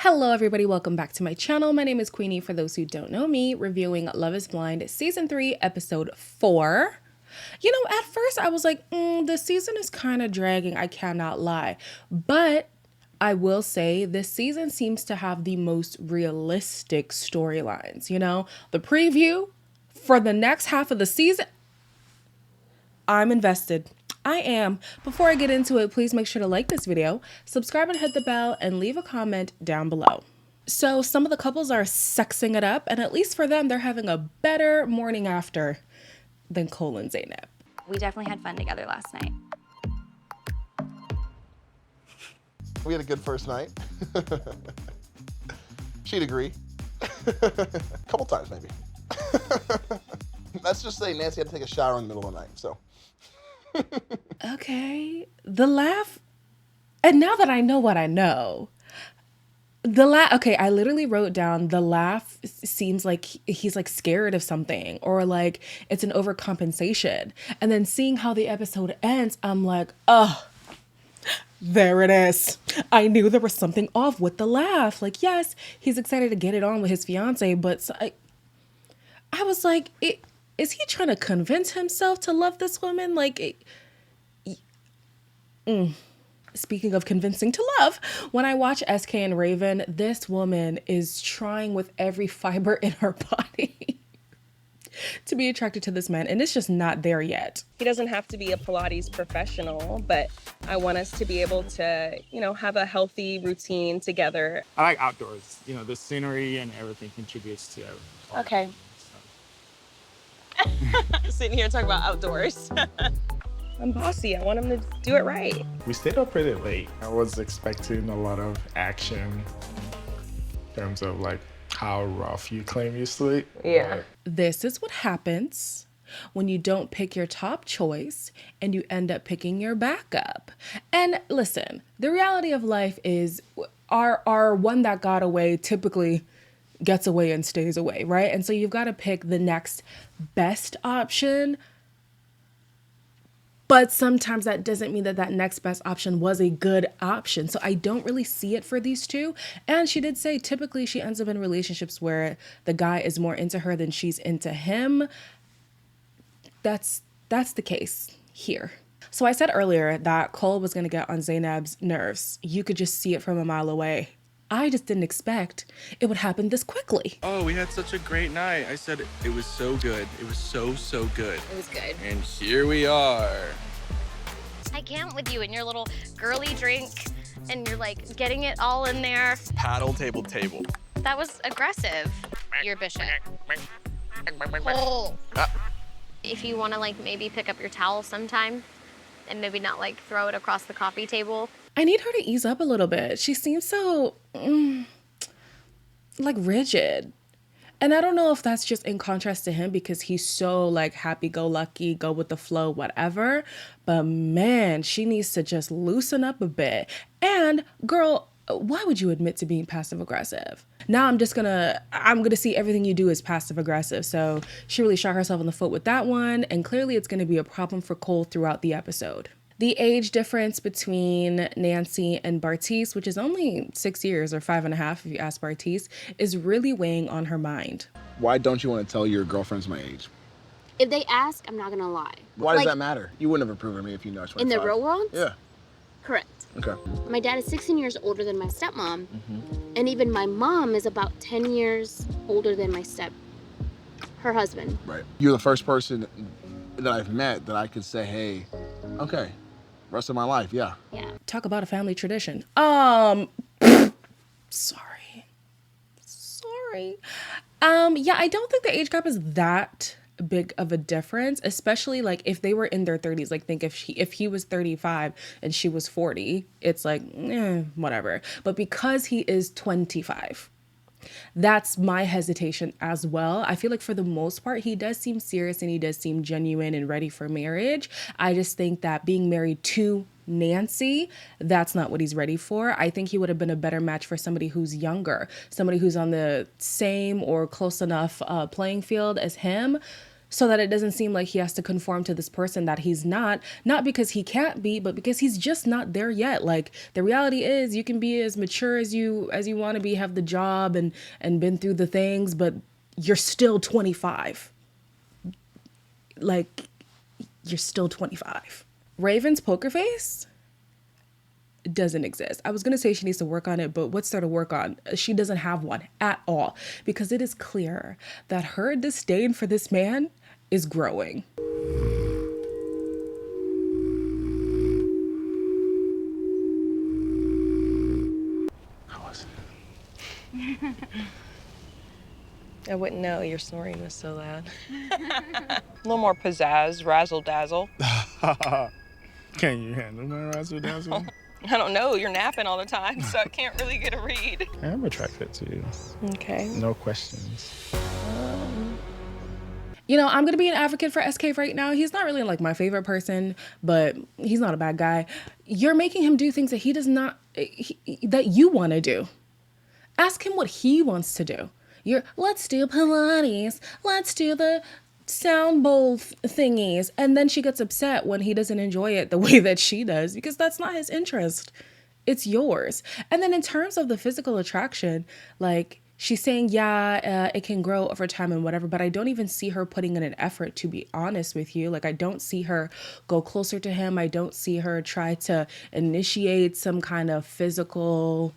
Hello everybody, welcome back to my channel. My name is Queenie, for those who don't know me, reviewing Love is Blind Season 3, Episode 4. You know, at first I was like, the season is kind of dragging, I cannot lie. But I will say this season seems to have the most realistic storylines, you know? The preview for the next half of the season, I'm invested. I am. Before I get into it, please make sure to like this video, subscribe and hit the bell, and leave a comment down below. So some of the couples are sexing it up, and at least for them, they're having a better morning after than Cole and Zaynab. We definitely had fun together last night. We had a good first night. She'd agree. Couple times, maybe. Let's just say Nancy had to take a shower in the middle of the night, so. Okay, the laugh, and now that I know what I know, the laugh, okay, I literally wrote down the laugh seems like he's like scared of something, or like it's an overcompensation. And then seeing how the episode ends, I'm like, oh, there it is. I knew there was something off with the laugh. Like, yes, he's excited to get it on with his fiance, but I was like, is he trying to convince himself to love this woman? Like, Speaking of convincing to love, when I watch SK and Raven, this woman is trying with every fiber in her body to be attracted to this man, and it's just not there yet. He doesn't have to be a Pilates professional, but I want us to be able to, have a healthy routine together. I like outdoors. You know, the scenery and everything contributes to everything. Okay. Sitting here talking about outdoors. I'm bossy. I want him to do it right. We stayed up pretty late. I was expecting a lot of action in terms of like how rough you claim you sleep. Yeah. This is what happens when you don't pick your top choice and you end up picking your backup. And listen, the reality of life is our one that got away typically gets away and stays away, right? And so you've got to pick the next best option. But sometimes that doesn't mean that that next best option was a good option. So I don't really see it for these two. And she did say typically she ends up in relationships where the guy is more into her than she's into him. That's the case here. So I said earlier that Cole was going to get on Zaynab's nerves. You could just see it from a mile away. I just didn't expect it would happen this quickly. Oh, we had such a great night. I said it was so good. It was so good. It was good. And here we are. I can't with you and your little girly drink and you're like getting it all in there. Paddle table. That was aggressive. You're Bishop. Cole. If you want to like maybe pick up your towel sometime and maybe not like throw it across the coffee table. I need her to ease up a little bit. She seems so, like rigid. And I don't know if that's just in contrast to him because he's so like happy-go-lucky, go with the flow, whatever. But man, she needs to just loosen up a bit. And girl, why would you admit to being passive-aggressive? Now I'm gonna see everything you do as passive-aggressive. So she really shot herself in the foot with that one. And clearly it's gonna be a problem for Cole throughout the episode. The age difference between Nancy and Bartise, which is only 6 years or 5.5 if you ask Bartise, is really weighing on her mind. Why don't you want to tell your girlfriends my age? If they ask, I'm not gonna lie. Why does that matter? You wouldn't have approved of me if you know I was 25. In the real world? Yeah. Correct. Okay. My dad is 16 years older than my stepmom, and even my mom is about 10 years older than her husband. Right. You're the first person that I've met that I could say, hey, okay, rest of my life, yeah. Yeah. Talk about a family tradition. Sorry. Yeah, I don't think the age gap is that big of a difference, especially like if they were in their 30s. Like think if he was 35 and she was 40, it's like, whatever. But because he is 25, that's my hesitation as well. I feel like for the most part, he does seem serious and he does seem genuine and ready for marriage. I just think that being married to Nancy, that's not what he's ready for. I think he would have been a better match for somebody who's younger, somebody who's on the same or close enough playing field as him. so that it doesn't seem like he has to conform to this person that he's not because he can't be, but because he's just not there yet. Like, the reality is, you can be as mature as you want to be, have the job and been through the things, but you're still 25. Like, you're still 25. Raven's poker face doesn't exist. I was going to say she needs to work on it, but what's there to work on? She doesn't have one at all, because it is clear that her disdain for this man is growing. How was I wouldn't know. Your snoring was so loud. A little more pizzazz, razzle dazzle. Can you handle my razzle dazzle? I don't know. You're napping all the time, so I can't really get a read. I'm attracted to you. Okay. No questions. You know, I'm going to be an advocate for SK right now. He's not really like my favorite person, but he's not a bad guy. You're making him do things that he does not, that you want to do. Ask him what he wants to do. Let's do Pilates. Let's do the sound bowl thingies. And then she gets upset when he doesn't enjoy it the way that she does, because that's not his interest. It's yours. And then in terms of the physical attraction, like, she's saying, it can grow over time and whatever, but I don't even see her putting in an effort, to be honest with you. Like, I don't see her go closer to him. I don't see her try to initiate some kind of physical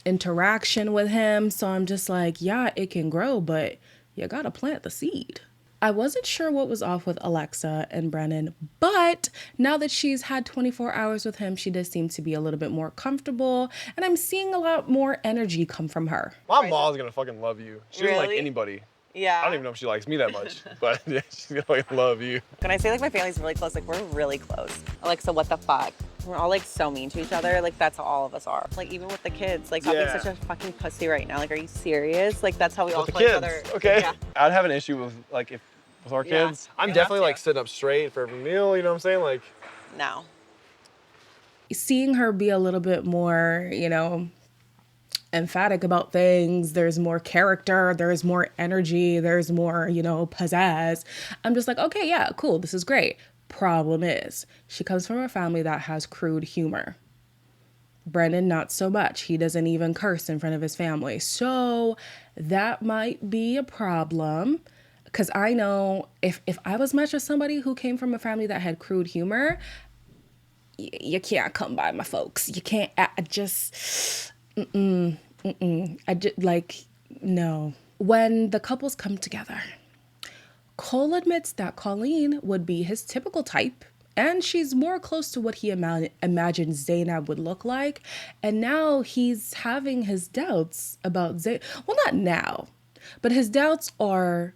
interaction with him. So I'm just like, yeah, it can grow, but you gotta plant the seed. I wasn't sure what was off with Alexa and Brennan, but now that she's had 24 hours with him, she does seem to be a little bit more comfortable, and I'm seeing a lot more energy come from her. My mom's gonna fucking love you. She doesn't like Really? anybody. Yeah. I don't even know if she likes me that much, but yeah, she's gonna fucking love you. When I say like my family's really close, like we're really close. Like, so what the fuck? We're all like so mean to each other. Like, that's how all of us are. Like, even with the kids, like, stop being Yeah. such a fucking pussy right now. Like, are you serious? Like, that's how we all With the call each kids, other. okay? Yeah. I'd have an issue with like if with our Yeah. kids. I'm You definitely have to. like sitting up straight for every meal. You know what I'm saying? Like, No. Seeing her be a little bit more, emphatic about things, there's more character, there's more energy, there's more, pizzazz. I'm just like, okay, yeah, cool, this is great. Problem is, she comes from a family that has crude humor. Brennan, not so much. He doesn't even curse in front of his family. So that might be a problem. Because I know if I was matched with somebody who came from a family that had crude humor, you can't come by my folks. You can't, I just, no. When the couples come together, Cole admits that Colleen would be his typical type, and she's more close to what he imagined Zainab would look like. And now he's having his doubts about Zainab. Well, not now, but his doubts are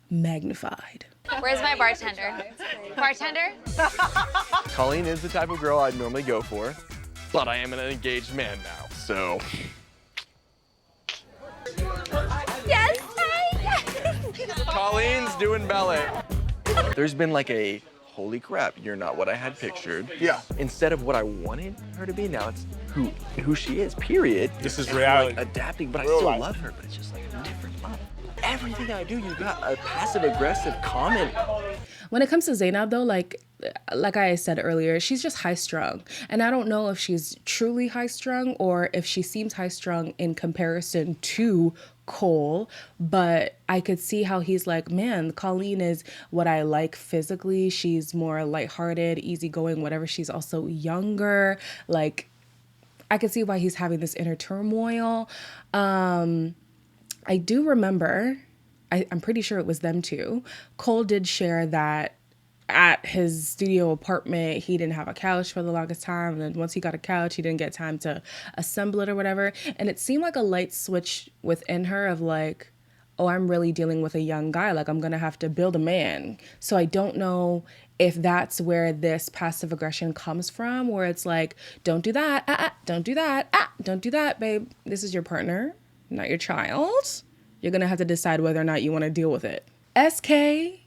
magnified. Where's my bartender? Bartender? Colleen is the type of girl I'd normally go for, but I am an engaged man now, so. Yes, hey! Colleen's doing ballet. There's been like a, holy crap, you're not what I had pictured. Yeah. Instead of what I wanted her to be, now it's who she is, period. This is And, reality. like, adapting, but I Real still life. love her, but it's just like a different level. Everything I do, you got a passive-aggressive comment. When it comes to Zainab, though, like I said earlier, she's just high-strung. And I don't know if she's truly high-strung or if she seems high-strung in comparison to Cole. But I could see how he's like, man, Colleen is what I like physically. She's more lighthearted, easygoing, whatever. She's also younger. Like, I could see why he's having this inner turmoil. I do remember, I'm pretty sure it was them too. Cole did share that at his studio apartment, he didn't have a couch for the longest time. And then once he got a couch, he didn't get time to assemble it or whatever. And it seemed like a light switch within her of like, oh, I'm really dealing with a young guy. Like, I'm going to have to build a man. So I don't know if that's where this passive aggression comes from, where it's like, don't do that. Don't do that. Don't do that, babe. This is your partner, not your child. You're going to have to decide whether or not you want to deal with it. SK,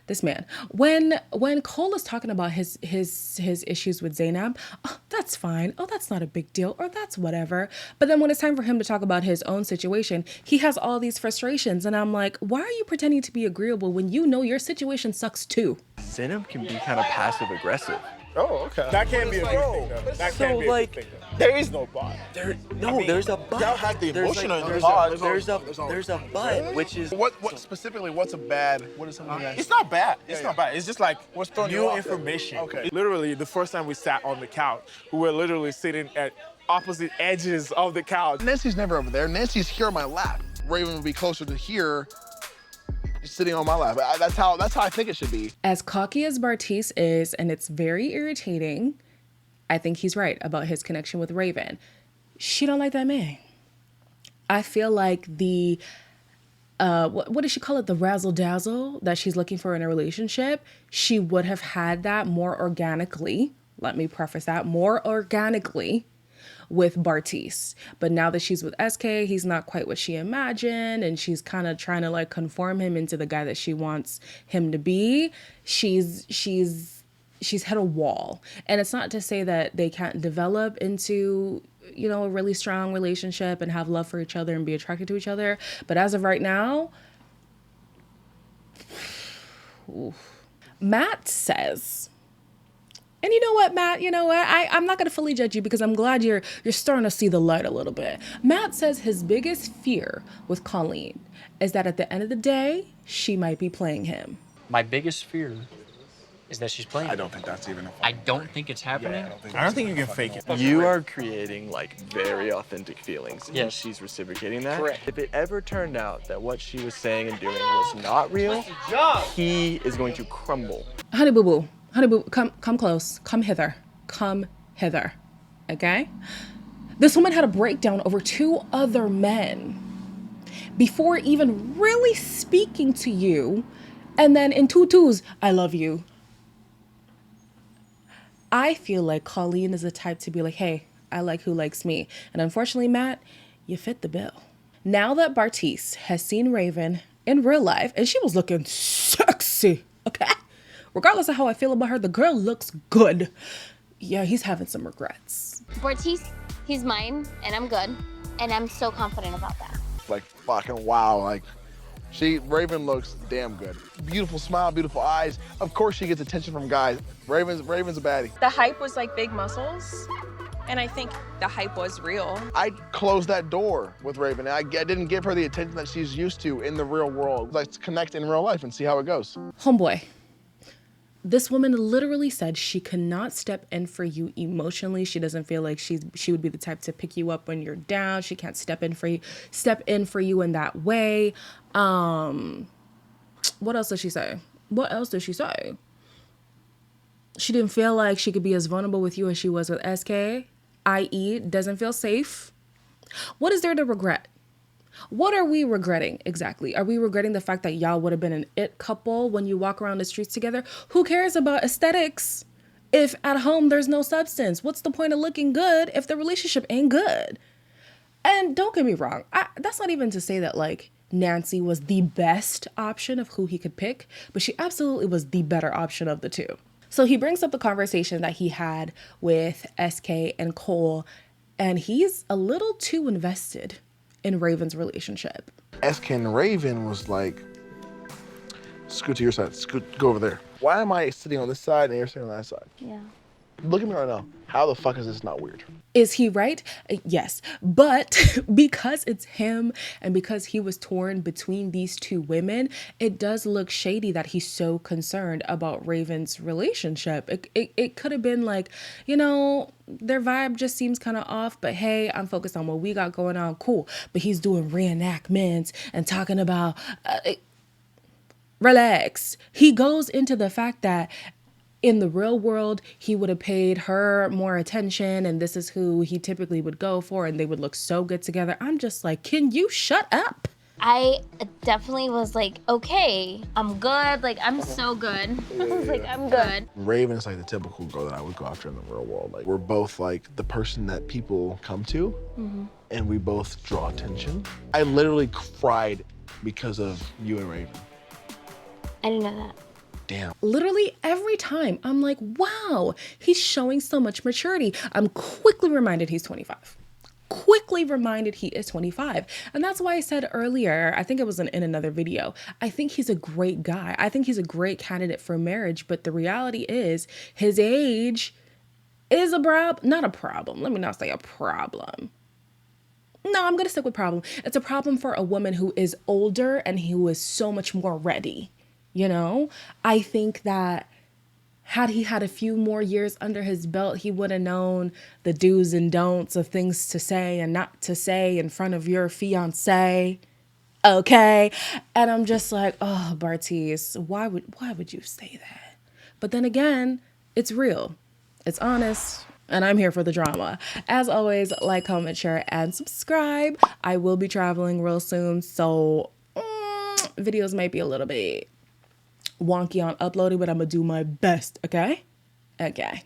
This man. When Cole is talking about his issues with Zainab, oh, that's fine. Oh, that's not a big deal, or that's whatever. But then when it's time for him to talk about his own situation, he has all these frustrations, and I'm like, why are you pretending to be agreeable when you know your situation sucks too? Zainab can be kind of passive aggressive. Oh, okay. That can't be a big thing, though. That can't be a big thing, though. There is no bot. There's a but. Y'all had the emotion on the pod. pod. There's a but, which is What specifically? What's a bad? What is something that? It's not bad. It's not bad. It's just like What's throwing you new off? information. Okay. Literally, the first time we sat on the couch, we were literally sitting at opposite edges of the couch. Nancy's never over there. Nancy's here on my lap. Raven would be closer to here, sitting on my lap. That's how I think it should be. As cocky as Bartise is, and it's very irritating, I think he's right about his connection with Raven. She don't like that man. I feel like the what does she call it? The razzle dazzle that she's looking for in a relationship. She would have had that more organically. Let me preface that, more organically with Bartise. But now that she's with SK, he's not quite what she imagined, and she's kind of trying to like conform him into the guy that she wants him to be. She's hit a wall. And it's not to say that they can't develop into, you know, a really strong relationship and have love for each other and be attracted to each other. But as of right now, Matt says, and you know what, Matt, you know what? I'm not going to fully judge you because I'm glad you're starting to see the light a little bit. Matt says his biggest fear with Colleen is that at the end of the day, she might be playing him. My biggest fear is that she's playing. I don't think that's even a I don't think it's happening. I don't think you can fake it. you are creating like very authentic feelings. And Yes. she's reciprocating that. Correct. If it ever turned out that what she was saying and doing was not real, he is going to crumble. Honey boo boo, come close, come hither, okay? This woman had a breakdown over 2 other men before even really speaking to you, and then in 2 twos, I love you. I feel like Colleen is the type to be like, hey, I like who likes me. And unfortunately, Matt, you fit the bill. Now that Bartise has seen Raven in real life, and she was looking sexy, okay? Regardless of how I feel about her, the girl looks good. Yeah, he's having some regrets. Bartise, he's mine, and I'm good. And I'm so confident about that. Like fucking wow. Like Raven looks damn good. Beautiful smile, beautiful eyes. Of course she gets attention from guys. Raven's a baddie. The hype was like big muscles, and I think the hype was real. I closed that door with Raven. I didn't give her the attention that she's used to in the real world. Let's connect in real life and see how it goes. Homeboy, this woman literally said she cannot step in for you emotionally. She doesn't feel like she would be the type to pick you up when you're down. She can't step in for you in that way. What else did she say? She didn't feel like she could be as vulnerable with you as she was with SK, i.e. doesn't feel safe. What is there to regret? What are we regretting exactly? Are we regretting the fact that y'all would have been an it couple when you walk around the streets together? Who cares about aesthetics if at home there's no substance? What's the point of looking good if the relationship ain't good? And don't get me wrong, that's not even to say that like Nancy was the best option of who he could pick, but she absolutely was the better option of the two. So he brings up the conversation that he had with SK and Cole, and he's a little too invested in Raven's relationship. SK and Raven was like, scoot to your side, go over there. Why am I sitting on this side and you're sitting on that side? Yeah. Look at me right now. How the fuck is this not weird? Is he right? Yes. But because it's him and because he was torn between these 2 women, it does look shady that he's so concerned about Raven's relationship. It could have been like, you know, their vibe just seems kind of off, but hey, I'm focused on what we got going on. Cool. But he's doing reenactments and talking about, relax. He goes into the fact that in the real world, he would have paid her more attention, and this is who he typically would go for, and they would look so good together. I'm just like, can you shut up? I definitely was like, okay, I'm good. Like, I'm so good. I was like, I'm good. Raven's like the typical girl that I would go after in the real world. Like, we're both like the person that people come to, and we both draw attention. I literally cried because of you and Raven. I didn't know that. Damn. Literally every time I'm like, wow, he's showing so much maturity. I'm quickly reminded he's 25. Quickly reminded he is 25. And that's why I said earlier, I think it was in another video, I think he's a great guy. I think he's a great candidate for marriage. But the reality is his age is not a problem. Let me not say a problem. No, I'm going to stick with problem. It's a problem for a woman who is older and who is so much more ready. You know, I think that had he had a few more years under his belt, he would have known the do's and don'ts of things to say and not to say in front of your fiance. Okay. And I'm just like, oh, Bartise, why would you say that? But then again, it's real. It's honest. And I'm here for the drama. As always, like, comment, share, and subscribe. I will be traveling real soon, so videos might be a little bit wonky on uploading, but I'm gonna do my best, okay? Okay.